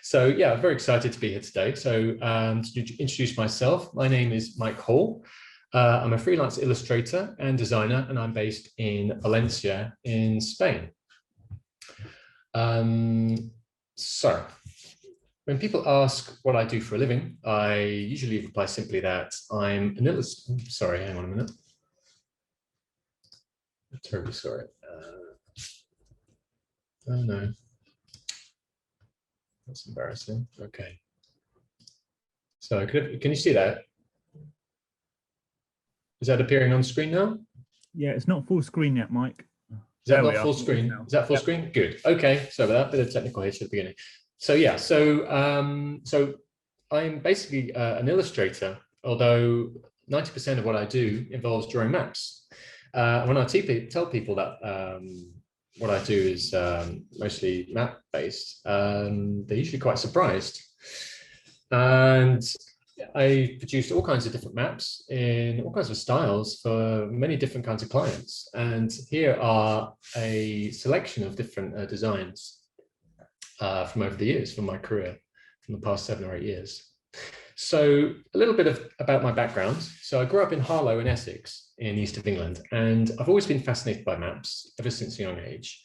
So yeah, I'm very excited to be here today. So to introduce myself, my name is Mike Hall. I'm a freelance illustrator and designer, and I'm based in Valencia in Spain. So when people ask what I do for a living, I usually reply simply that I'm an illustrator. Sorry, hang on a minute. I'm terribly sorry. Oh no. That's embarrassing. Okay. So can you see that? Is that appearing on screen now? Yeah, it's not full screen yet, Mike. Is that not full screen? Is that full screen? Good. Okay. So that bit of technical hitch at the beginning. So yeah. So I'm basically an illustrator, although 90% of what I do involves drawing maps. When I tell people that what I do is mostly map-based, they're usually quite surprised. And I produced all kinds of different maps in all kinds of styles for many different kinds of clients. And here are a selection of different designs from over the years, from my career, from the past 7 or 8 years. So a little bit about my background. So I grew up in Harlow in Essex in east of England, and I've always been fascinated by maps ever since a young age.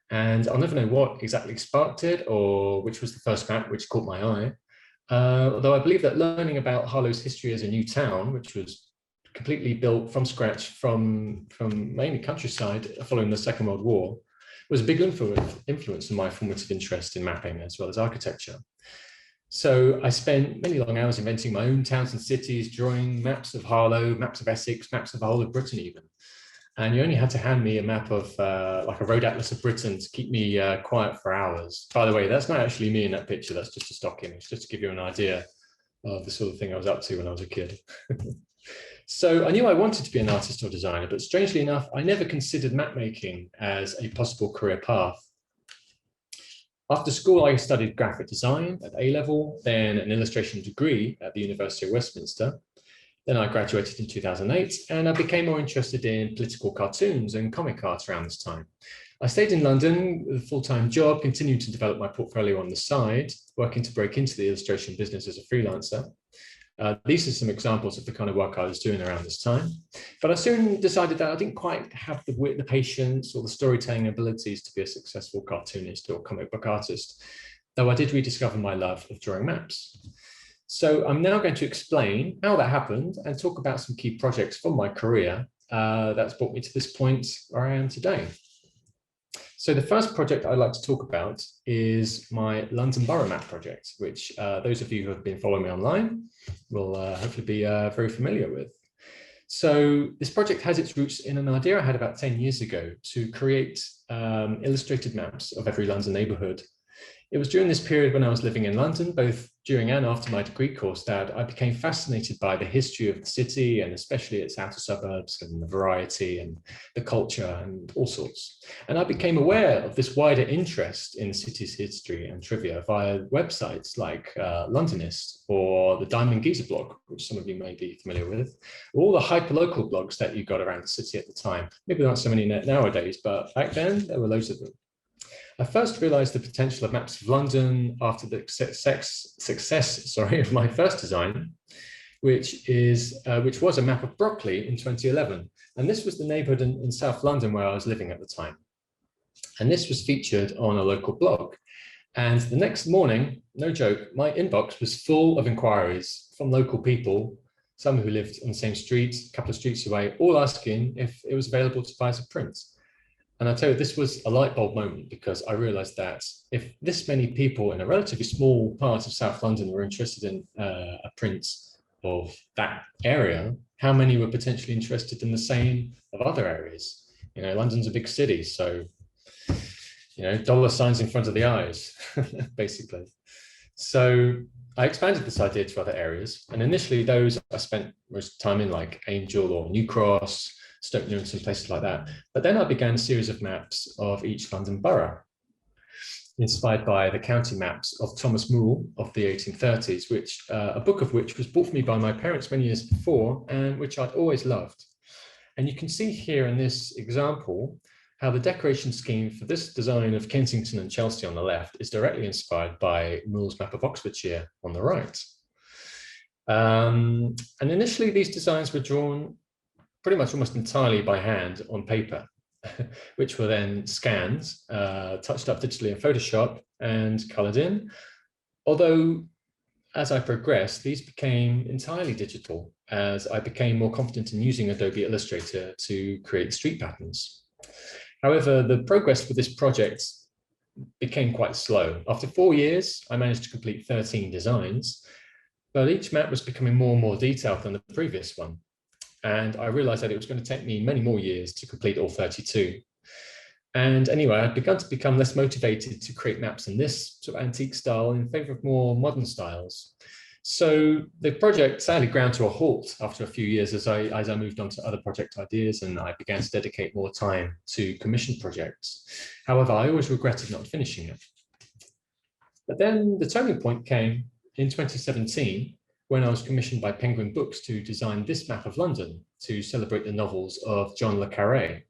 And I'll never know what exactly sparked it or which was the first map which caught my eye. Although I believe that learning about Harlow's history as a new town, which was completely built from scratch from mainly countryside following the Second World War, was a big influence in my formative interest in mapping as well as architecture. So I spent many long hours inventing my own towns and cities, drawing maps of Harlow, maps of Essex, maps of the whole of Britain even. And you only had to hand me a map of like a road atlas of Britain to keep me quiet for hours. By the way, that's not actually me in that picture. That's just a stock image, just to give you an idea of the sort of thing I was up to when I was a kid. So I knew I wanted to be an artist or designer, but strangely enough, I never considered map making as a possible career path. After school, I studied graphic design at A-level, then an illustration degree at the University of Westminster. Then I graduated in 2008, and I became more interested in political cartoons and comic art around this time. I stayed in London with a full-time job, continuing to develop my portfolio on the side, working to break into the illustration business as a freelancer. These are some examples of the kind of work I was doing around this time. But I soon decided that I didn't quite have the wit, the patience, or the storytelling abilities to be a successful cartoonist or comic book artist, though I did rediscover my love of drawing maps. So I'm now going to explain how that happened and talk about some key projects from my career that's brought me to this point where I am today. So the first project I'd like to talk about is my London Borough Map project, which those of you who have been following me online will hopefully be very familiar with. So this project has its roots in an idea I had about 10 years ago to create illustrated maps of every London neighbourhood. It was during this period when I was living in London, both during and after my degree course, that I became fascinated by the history of the city and especially its outer suburbs and the variety and the culture and all sorts. And I became aware of this wider interest in the city's history and trivia via websites like Londonist or the Diamond Geezer blog, which some of you may be familiar with, or all the hyperlocal blogs that you got around the city at the time. Maybe not so many nowadays, but back then there were loads of them. I first realized the potential of maps of London after the success of my first design, which was a map of Brockley in 2011. And this was the neighborhood in South London where I was living at the time. And this was featured on a local blog. And the next morning, no joke, my inbox was full of inquiries from local people, some who lived on the same street, a couple of streets away, all asking if it was available to buy as a print. And I tell you, this was a light bulb moment because I realized that if this many people in a relatively small part of South London were interested in a print of that area, how many were potentially interested in the same of other areas? You know, London's a big city, so, you know, dollar signs in front of the eyes, basically. So I expanded this idea to other areas. And initially those I spent most time in, like Angel or New Cross, Stoke Newington, places like that. But then I began a series of maps of each London borough, inspired by the county maps of Thomas Moore of the 1830s, which a book of which was bought for me by my parents many years before, and which I'd always loved. And you can see here in this example how the decoration scheme for this design of Kensington and Chelsea on the left is directly inspired by Moore's map of Oxfordshire on the right. And initially, these designs were drawn pretty much almost entirely by hand on paper, which were then scanned, touched up digitally in Photoshop and colored in. Although, as I progressed, these became entirely digital as I became more confident in using Adobe Illustrator to create street patterns. However, the progress for this project became quite slow. After 4 years, I managed to complete 13 designs, but each map was becoming more and more detailed than the previous one. And I realized that it was going to take me many more years to complete all 32. And anyway, I'd begun to become less motivated to create maps in this sort of antique style in favor of more modern styles. So the project sadly ground to a halt after a few years as I moved on to other project ideas and I began to dedicate more time to commission projects. However, I always regretted not finishing it. But then the turning point came in 2017 when I was commissioned by Penguin Books to design this map of London to celebrate the novels of John le Carré.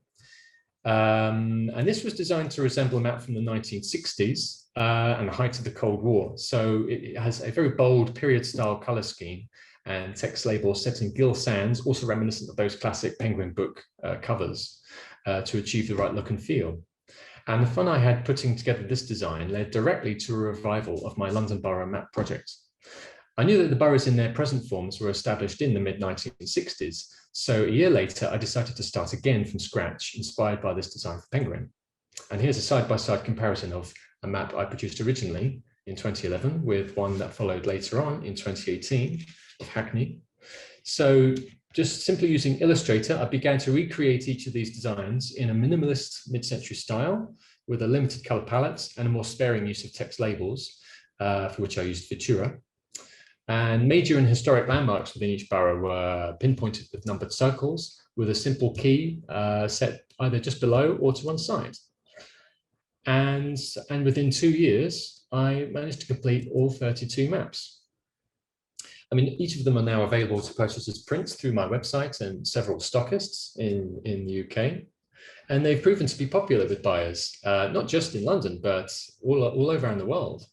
And this was designed to resemble a map from the 1960s and the height of the Cold War. So it has a very bold period style color scheme and text labels set in gill sands, also reminiscent of those classic Penguin book covers to achieve the right look and feel. And the fun I had putting together this design led directly to a revival of my London Borough Map project. I knew that the boroughs in their present forms were established in the mid-1960s, so a year later I decided to start again from scratch, inspired by this design for Penguin. And here's a side-by-side comparison of a map I produced originally in 2011 with one that followed later on in 2018 of Hackney. So just simply using Illustrator, I began to recreate each of these designs in a minimalist mid-century style with a limited color palette and a more sparing use of text labels, for which I used Futura. And major and historic landmarks within each borough were pinpointed with numbered circles with a simple key set either just below or to one side. And within 2 years, I managed to complete all 32 maps. I mean, each of them are now available to purchase as prints through my website and several stockists in the UK. And they've proven to be popular with buyers, not just in London, but all over around the world.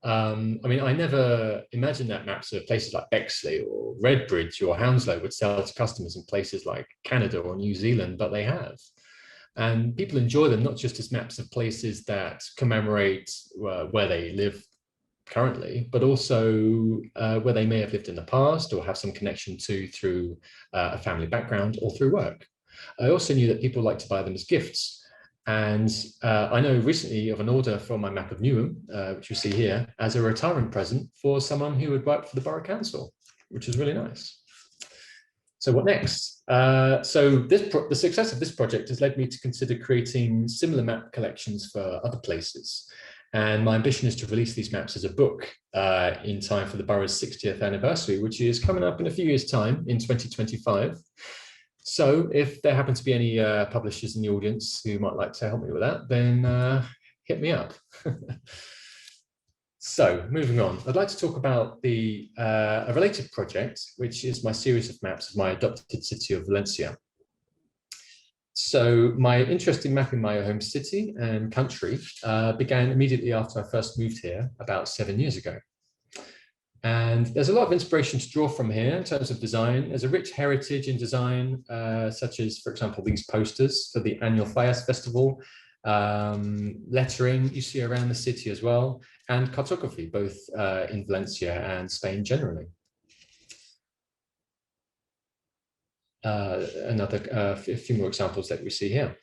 I mean, I never imagined that maps of places like Bexley or Redbridge or Hounslow would sell to customers in places like Canada or New Zealand, but they have. And people enjoy them not just as maps of places that commemorate where they live currently, but also where they may have lived in the past or have some connection to through a family background or through work. I also knew that people like to buy them as gifts. And I know recently of an order for my map of Newham, which you see here, as a retirement present for someone who had worked for the Borough Council, which is really nice. So what next? So the success of this project has led me to consider creating similar map collections for other places. And my ambition is to release these maps as a book in time for the borough's 60th anniversary, which is coming up in a few years' time in 2025. So if there happen to be any publishers in the audience who might like to help me with that, then hit me up. So moving on, I'd like to talk about a related project, which is my series of maps of my adopted city of Valencia. So my interest in mapping my home city and country began immediately after I first moved here about 7 years ago. And there's a lot of inspiration to draw from here in terms of design. There's a rich heritage in design, such as, for example, these posters for the annual Fallas Festival, lettering you see around the city as well, and cartography, both in Valencia and Spain generally. A few more examples that we see here.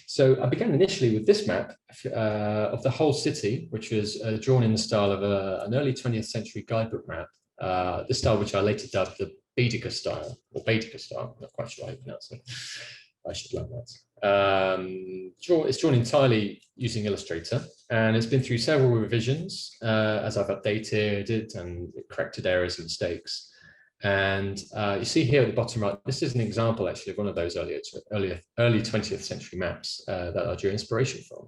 So I began initially with this map of the whole city, which was drawn in the style of an early 20th century guidebook map, the style which I later dubbed the Baedeker style, or Baedeker style, not quite sure how you pronounce it. I should learn that. It's drawn entirely using Illustrator, and it's been through several revisions as I've updated it and corrected errors and mistakes. And you see here at the bottom right, this is an example actually of one of those early 20th century maps that I drew inspiration from.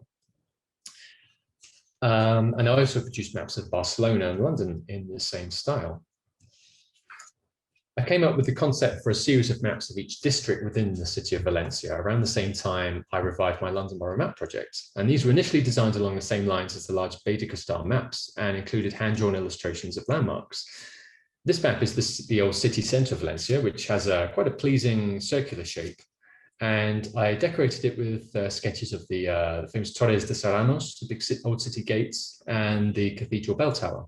And I also produced maps of Barcelona and London in the same style. I came up with the concept for a series of maps of each district within the city of Valencia. Around the same time, I revived my London Borough Map project. And these were initially designed along the same lines as the large Baedeker style maps and included hand-drawn illustrations of landmarks. This map is the old city centre of Valencia, which has quite a pleasing circular shape. And I decorated it with sketches of the famous Torres de Serranos, the big old city gates, and the cathedral bell tower.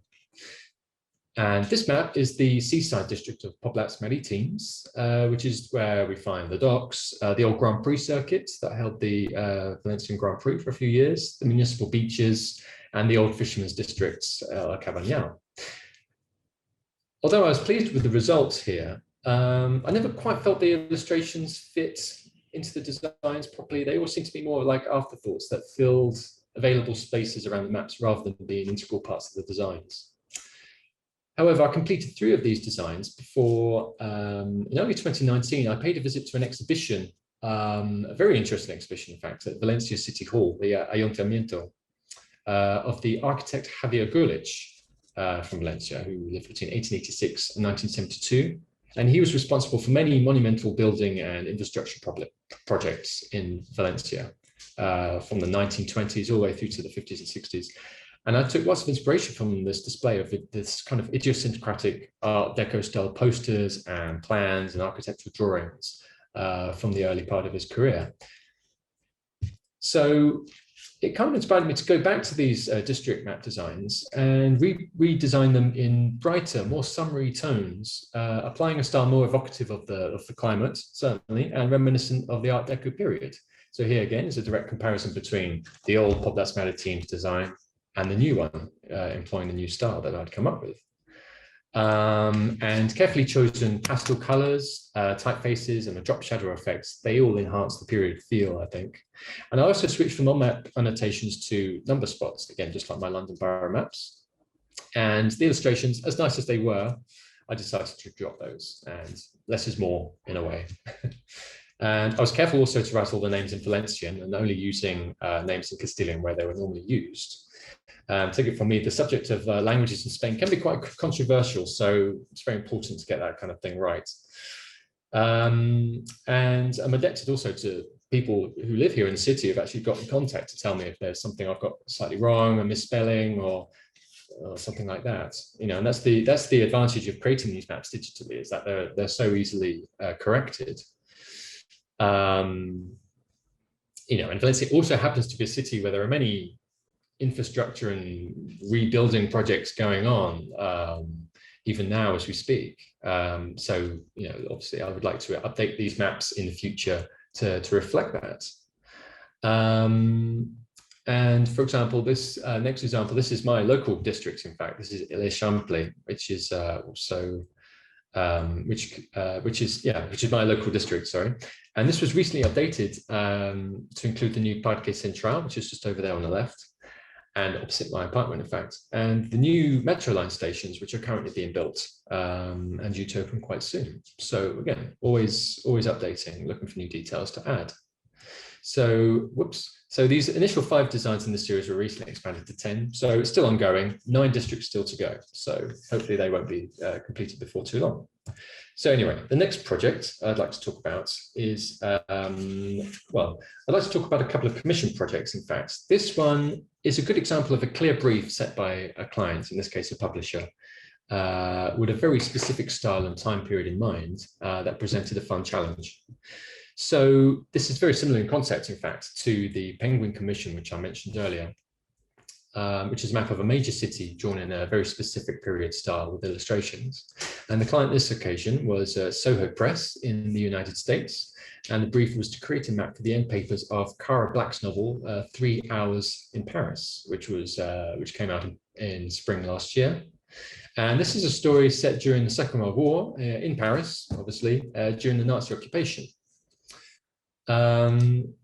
And this map is the seaside district of Poblats Maritims, which is where we find the docks, the old Grand Prix circuit that held the Valencian Grand Prix for a few years, the municipal beaches, and the old fishermen's districts, El Cabañal. Although I was pleased with the results here, I never quite felt the illustrations fit into the designs properly. They all seem to be more like afterthoughts that filled available spaces around the maps rather than being integral parts of the designs. However, I completed 3 of these designs before, in early 2019, I paid a visit to an exhibition, a very interesting exhibition, in fact, at Valencia City Hall, the Ayuntamiento, of the architect Javier Gulich from Valencia, who lived between 1886 and 1972. And he was responsible for many monumental building and infrastructure projects in Valencia from the 1920s all the way through to the 50s and 60s. And I took lots of inspiration from this display of this kind of idiosyncratic Art Deco style posters and plans and architectural drawings from the early part of his career. So it kind of inspired me to go back to these district map designs and redesign them in brighter, more summery tones, applying a style more evocative of the climate, certainly, and reminiscent of the Art Deco period. So here again is a direct comparison between the old Poblats Maritims design and the new one, employing the new style that I'd come up with. And carefully chosen pastel colors, typefaces, and the drop shadow effects, they all enhance the period feel, I think. And I also switched from on-map annotations to number spots, again, just like my London Borough maps. And the illustrations, as nice as they were, I decided to drop those, and less is more in a way. And I was careful also to write all the names in Valencian and only using names in Castilian where they were normally used. Take it from me, the subject of languages in Spain can be quite controversial, so it's very important to get that kind of thing right. And I'm indebted also to people who live here in the city who've actually got in contact to tell me if there's something I've got slightly wrong, a misspelling, or something like that. You know, and that's the advantage of creating these maps digitally, is that they're so easily corrected. You know, and Valencia also happens to be a city where there are many infrastructure and rebuilding projects going on, even now as we speak. So, you know, obviously I would like to update these maps in the future to reflect that. And for example, this next example, this is my local district. In fact, this is Les Champs, which is also which is my local district, sorry. And this was recently updated to include the new Parque Central, which is just over there on the left, and opposite my apartment, in fact, and the new metro line stations, which are currently being built and due to open quite soon. So again, always updating, looking for new details to add. So, So these initial 5 designs in the series were recently expanded to 10. So it's still ongoing, 9 districts still to go. So hopefully they won't be completed before too long. So anyway, the next project I'd like to talk about is, well, I'd like to talk about a couple of commission projects, in fact. This one is a good example of a clear brief set by a client, in this case a publisher, with a very specific style and time period in mind that presented a fun challenge. So this is very similar in concept, in fact, to the Penguin Commission, which I mentioned earlier, which is a map of a major city drawn in a very specific period style with illustrations. And the client this occasion was Soho Press in the United States. And the brief was to create a map for the end papers of Cara Black's novel, 3 Hours in Paris, which came out in spring last year. And this is a story set during the Second World War in Paris, obviously, during the Nazi occupation. And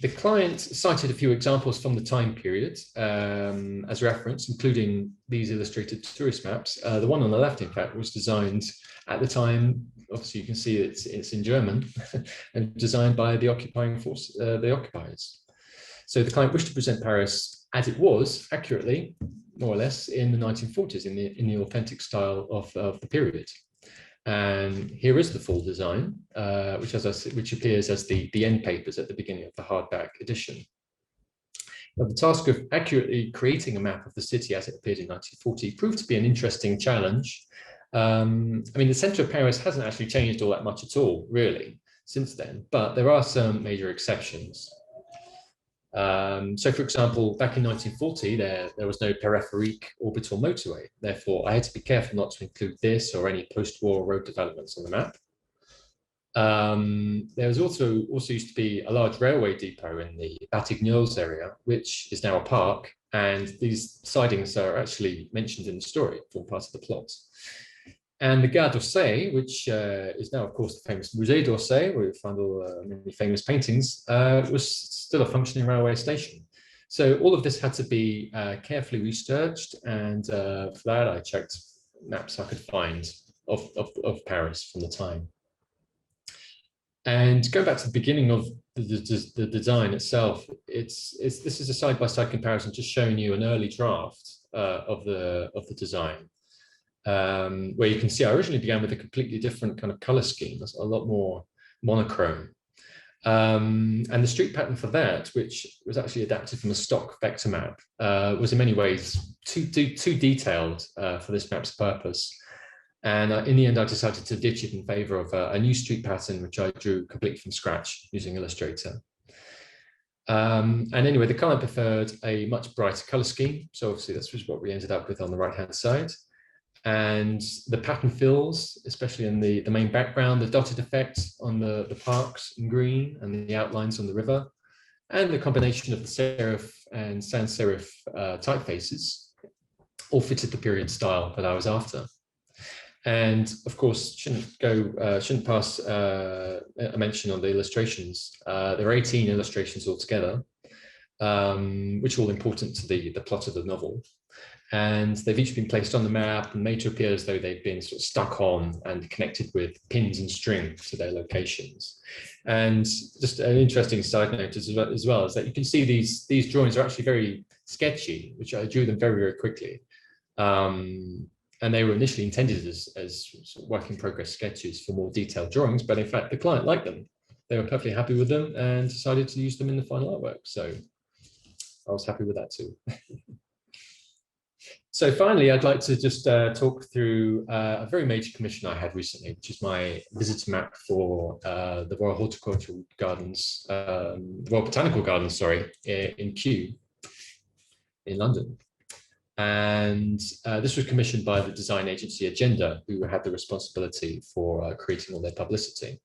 the client cited a few examples from the time period as reference, including these illustrated tourist maps. The one on the left, in fact, was designed at the time. Obviously, you can see it's in German and designed by the occupying force, the occupiers. So the client wished to present Paris as it was, accurately, more or less, in the 1940s, in the authentic style of the period. And here is the full design, which appears as the end papers at the beginning of the hardback edition. Now, the task of accurately creating a map of the city as it appeared in 1940 proved to be an interesting challenge. I mean, the center of Paris hasn't actually changed all that much at all, really, since then, but there are some major exceptions. So, for example, back in 1940, there was no peripherique orbital motorway. Therefore, I had to be careful not to include this or any post-war road developments on the map. There was also used to be a large railway depot in the Batignolles area, which is now a park, and these sidings are actually mentioned in the story, form part of the plot. And the Gare d'Orsay, which is now, of course, the famous Musée d'Orsay, where we find all many famous paintings, was still a functioning railway station. So all of this had to be carefully researched, and for that I checked maps I could find of Paris from the time. And going back to the beginning of the design itself, this is a side-by-side comparison, just showing you an early draft of the design, where you can see I originally began with a completely different kind of color scheme, a lot more monochrome. And the street pattern for that, which was actually adapted from a stock vector map, was in many ways too detailed for this map's purpose. And in the end, I decided to ditch it in favor of a new street pattern, which I drew completely from scratch using Illustrator. And anyway, the client preferred a much brighter color scheme. So obviously that's just what we ended up with on the right-hand side. And the pattern fills, especially in the main background, the dotted effect on the parks in green and the outlines on the river, and the combination of the serif and sans serif typefaces all fitted the period style that I was after. And of course, shouldn't pass a mention on the illustrations. There are 18 illustrations altogether, which are all important to the plot of the novel. And they've each been placed on the map and made to appear as though they've been sort of stuck on and connected with pins and string to their locations. And just an interesting side note as well is that you can see these drawings are actually very sketchy, which I drew them very, very quickly. And they were initially intended as sort of work in progress sketches for more detailed drawings, but in fact, the client liked them. They were perfectly happy with them and decided to use them in the final artwork. So I was happy with that too. So finally, I'd like to just talk through a very major commission I had recently, which is my visitor map for the Royal Horticultural Gardens, Royal Botanical Gardens, sorry, in Kew in London. And this was commissioned by the design agency Agenda, who had the responsibility for creating all their publicity.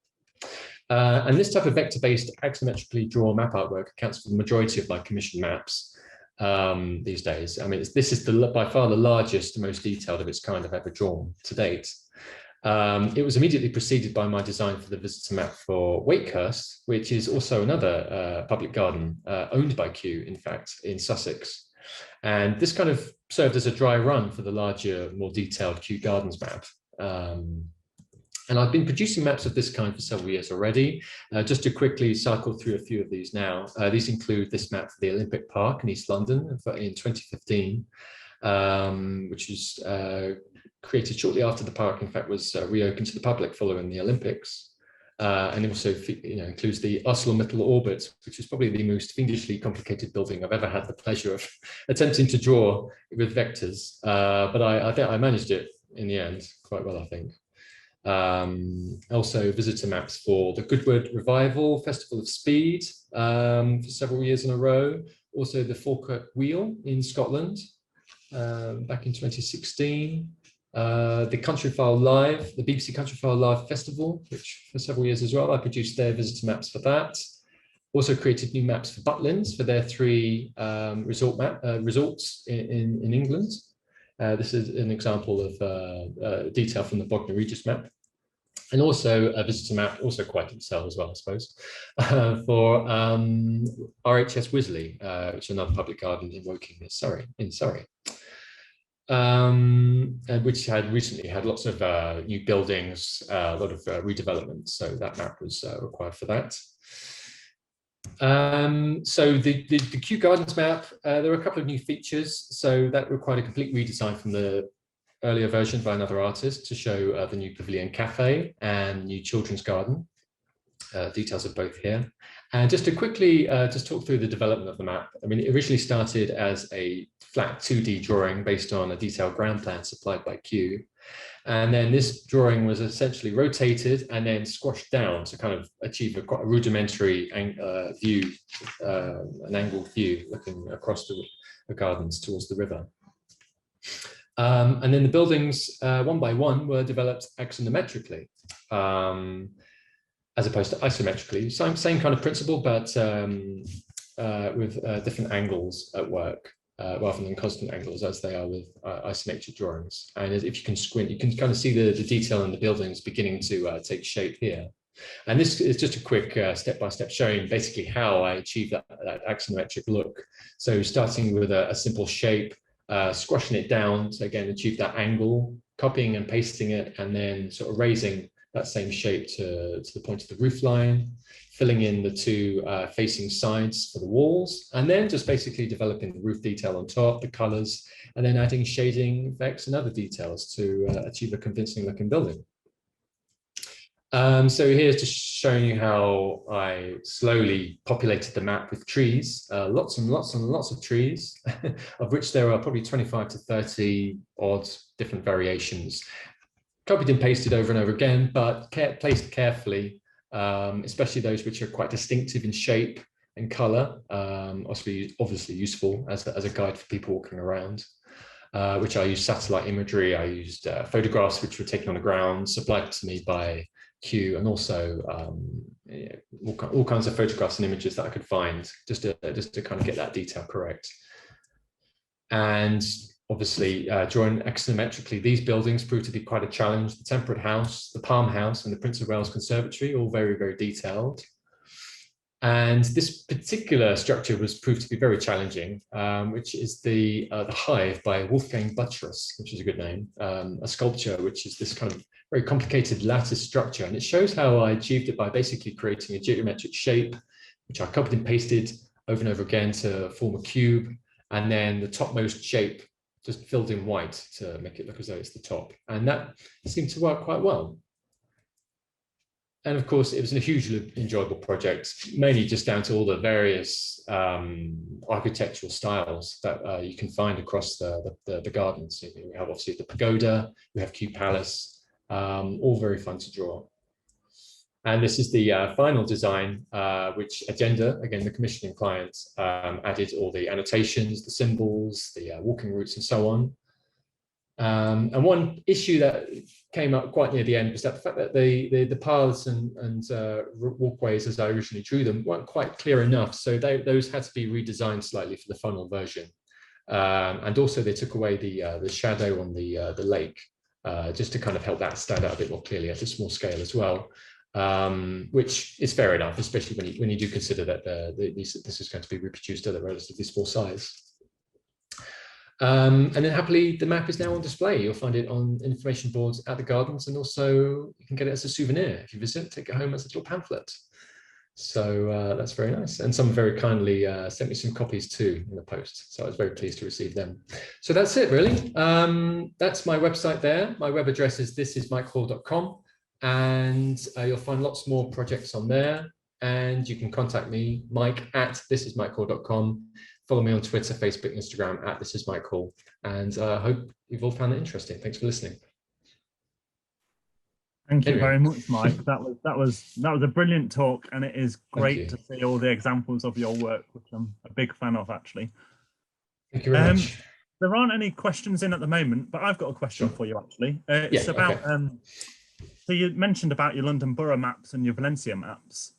And this type of vector-based axiometrically drawn map artwork accounts for the majority of my commissioned maps these days. I mean, this is by far the largest, most detailed of its kind I've ever drawn to date. It was immediately preceded by my design for the visitor map for Wakehurst, which is also another public garden owned by Kew, in fact, in Sussex. And this kind of served as a dry run for the larger, more detailed Kew Gardens map. And I've been producing maps of this kind for several years already. Just to quickly cycle through a few of these now. These include this map for the Olympic Park in East London in 2015, which was created shortly after the park, in fact, was reopened to the public following the Olympics. And it also includes the ArcelorMittal Orbit, which is probably the most fiendishly complicated building I've ever had the pleasure of attempting to draw with vectors. But I think I managed it in the end quite well, I think. Also visitor maps for the Goodwood Revival, Festival of Speed for several years in a row. Also the Falkirk Wheel in Scotland back in 2016. The Countryfile Live, the BBC Countryfile Live Festival, which for several years as well, I produced their visitor maps for that. Also created new maps for Butlins for their 3 resorts in England. This is an example of detail from the Bognor Regis map. And also a visitor map, also quite excel as well, I suppose, for RHS Wisley, which is another public garden in Woking in Surrey. Which had recently had lots of new buildings, a lot of redevelopment. So that map was required for that. So the Kew Gardens map, there were a couple of new features. So that required a complete redesign from the earlier version by another artist to show the new Pavilion Cafe and new Children's Garden. Details of both here. And just to quickly just talk through the development of the map. I mean, it originally started as a flat 2D drawing based on a detailed ground plan supplied by Q. And then this drawing was essentially rotated and then squashed down to kind of achieve quite a rudimentary view, an angled view looking across the gardens towards the river. And then the buildings, one by one, were developed axonometrically. As opposed to isometrically, same kind of principle, but with different angles at work, rather than constant angles as they are with isometric drawings. And if you can squint, you can kind of see the detail in the buildings beginning to take shape here. And this is just a quick step-by-step showing basically how I achieved that axonometric look. So starting with a simple shape, squashing it down to again achieve that angle, copying and pasting it, and then sort of raising that same shape to the point of the roof line, filling in the two facing sides for the walls, and then just basically developing the roof detail on top, the colors, and then adding shading effects and other details to achieve a convincing looking building. So here's just showing you how I slowly populated the map with trees, lots and lots and lots of trees, of which there are probably 25 to 30 odd different variations. Copied and pasted over and over again, but placed carefully, especially those which are quite distinctive in shape and color, obviously useful as a guide for people walking around, which I used satellite imagery. I used photographs which were taken on the ground, supplied to me by Q, and also all kinds of photographs and images that I could find just to kind of get that detail correct. And obviously, drawing axonometrically, these buildings proved to be quite a challenge. The Temperate House, the Palm House, and the Prince of Wales Conservatory, all very, very detailed. And this particular structure was proved to be very challenging, which is the Hive by Wolfgang Buttress, which is a good name, a sculpture, which is this kind of very complicated lattice structure. And it shows how I achieved it by basically creating a geometric shape, which I copied and pasted over and over again to form a cube. And then the topmost shape just filled in white to make it look as though it's the top. And that seemed to work quite well. And of course, it was a hugely enjoyable project, mainly just down to all the various architectural styles that you can find across the gardens. We have obviously the pagoda, we have Kew Palace, all very fun to draw. And this is the final design, which Agenda, again, the commissioning client, added all the annotations, the symbols, the walking routes, and so on. And one issue that came up quite near the end was that the fact that the paths and walkways, as I originally drew them, weren't quite clear enough. So those had to be redesigned slightly for the final version. And also they took away the shadow on the lake, just to kind of help that stand out a bit more clearly at a small scale as well. Which is fair enough, especially when you do consider that this is going to be reproduced at a relatively small size. And then happily, the map is now on display. You'll find it on information boards at the gardens, and also you can get it as a souvenir. If you visit, take it home as a little pamphlet. So that's very nice. And someone very kindly sent me some copies too in the post. So I was very pleased to receive them. So that's it really. That's my website there. My web address is thisismikehall.com. And you'll find lots more projects on there, and you can contact me, Mike at thisismikehall.com. Follow me on Twitter, Facebook, Instagram at thisismikehall, and I hope you've all found it interesting. Thanks for listening. Thank you very much, Mike. That was a brilliant talk, and it is great to see all the examples of your work, which I'm a big fan of, actually. Thank you very much. There aren't any questions in at the moment, but I've got a question for you, actually. It's about so you mentioned about your London Borough maps and your Valencia maps.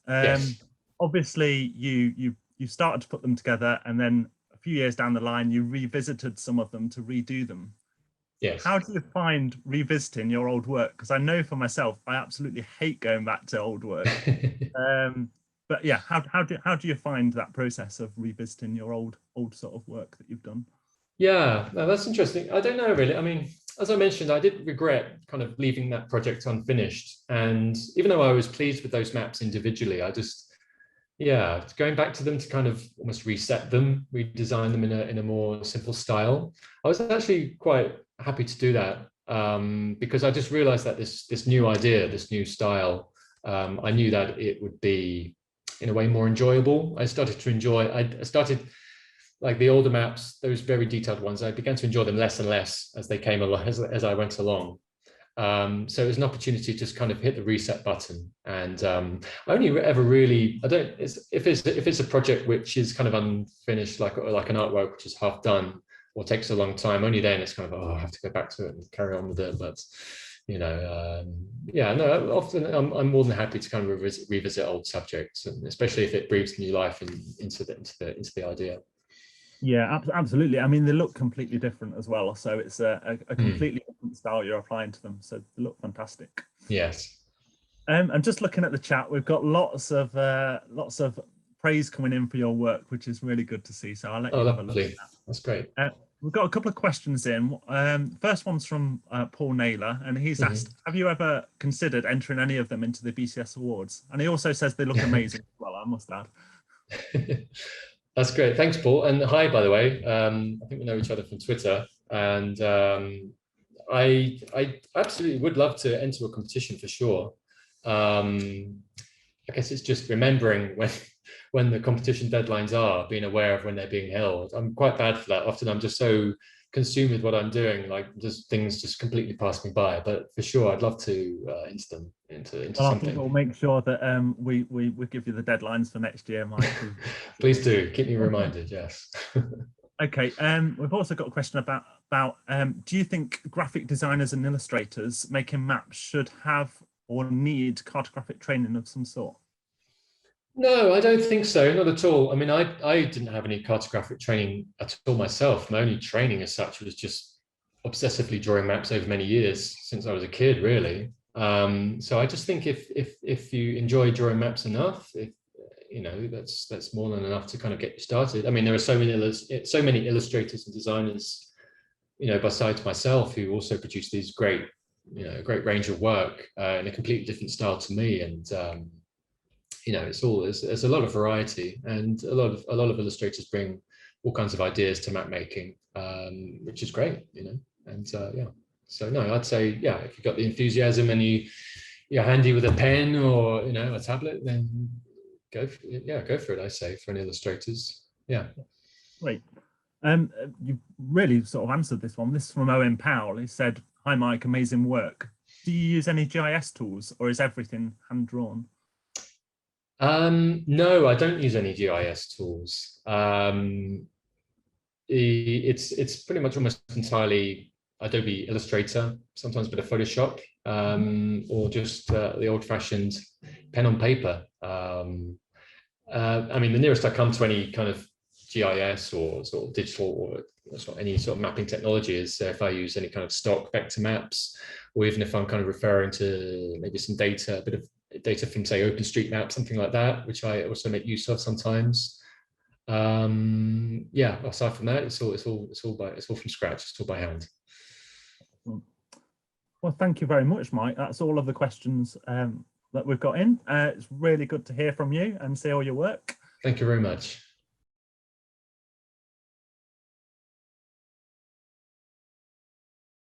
Obviously, you started to put them together, and then a few years down the line, you revisited some of them to redo them. Yes. How do you find revisiting your old work? Because I know for myself, I absolutely hate going back to old work. But yeah, how do you find that process of revisiting your old sort of work that you've done? Yeah, no, that's interesting. I don't know really. I mean, as I mentioned, I did regret kind of leaving that project unfinished. And even though I was pleased with those maps individually, I just Yeah, going back to them to kind of almost reset them, redesign them in a more simple style. I was actually quite happy to do that because I just realized that this new idea, this new style, I knew that it would be in a way more enjoyable. I started to enjoy, I started like the older maps, those very detailed ones, I began to enjoy them less and less as they came along, as I went along. So it was an opportunity to just kind of hit the reset button. And I only ever really, if it's a project which is kind of unfinished, like an artwork which is half done or takes a long time, only then it's kind of, oh, I have to go back to it and carry on with it. But yeah, no, often I'm more than happy to kind of revisit old subjects, and especially if it breathes new life into the idea. Yeah, absolutely. I mean, they look completely different as well. So it's a completely different style you're applying to them. So they look fantastic. Yes. And just looking at the chat, we've got lots of praise coming in for your work, which is really good to see. So I'll let you have a look at that. That's great. We've got a couple of questions in. First one's from Paul Naylor, and he's asked, have you ever considered entering any of them into the BCS Awards? And he also says they look amazing as well, I must add. That's great. Thanks, Paul. And hi, by the way. I think we know each other from Twitter. And I absolutely would love to enter a competition for sure. I guess it's just remembering when the competition deadlines are, being aware of when they're being held. I'm quite bad for that. Often I'm just so consumed with what I'm doing, like just things just completely pass me by. But for sure, I'd love to enter them into well, something. I think we'll make sure that we give you the deadlines for next year, Mike. Please do keep me reminded. Yes. Okay. We've also got a question about do you think graphic designers and illustrators making maps should have or need cartographic training of some sort? No, I don't think so. Not at all. I mean, I didn't have any cartographic training at all myself. My only training as such was just obsessively drawing maps over many years since I was a kid, really. So I just think if you enjoy drawing maps enough, that's more than enough to kind of get you started. I mean, there are so many illustrators and designers, besides myself, who also produce these great range of work in a completely different style to me. And there's a lot of variety, and a lot of illustrators bring all kinds of ideas to map making, which is great, and yeah. So no, I'd say, yeah, if you've got the enthusiasm and you're handy with a pen or a tablet, then go for it. I say for any illustrators. Yeah. Great. You really sort of answered this one. This is from Owen Powell. He said, "Hi Mike, amazing work. Do you use any GIS tools, or is everything hand drawn?" No, I don't use any GIS tools. It's pretty much almost entirely Adobe Illustrator, sometimes a bit of Photoshop, or just the old-fashioned pen on paper. I mean, the nearest I come to any kind of GIS or sort of digital or any sort of mapping technology is if I use any kind of stock vector maps, or even if I'm kind of referring to maybe some data, a bit of data from, say, OpenStreetMap, something like that, which I also make use of sometimes. Yeah, aside from that, it's all from scratch. It's all by hand. Well, thank you very much, Mike. That's all of the questions that we've got in. It's really good to hear from you and see all your work. Thank you very much.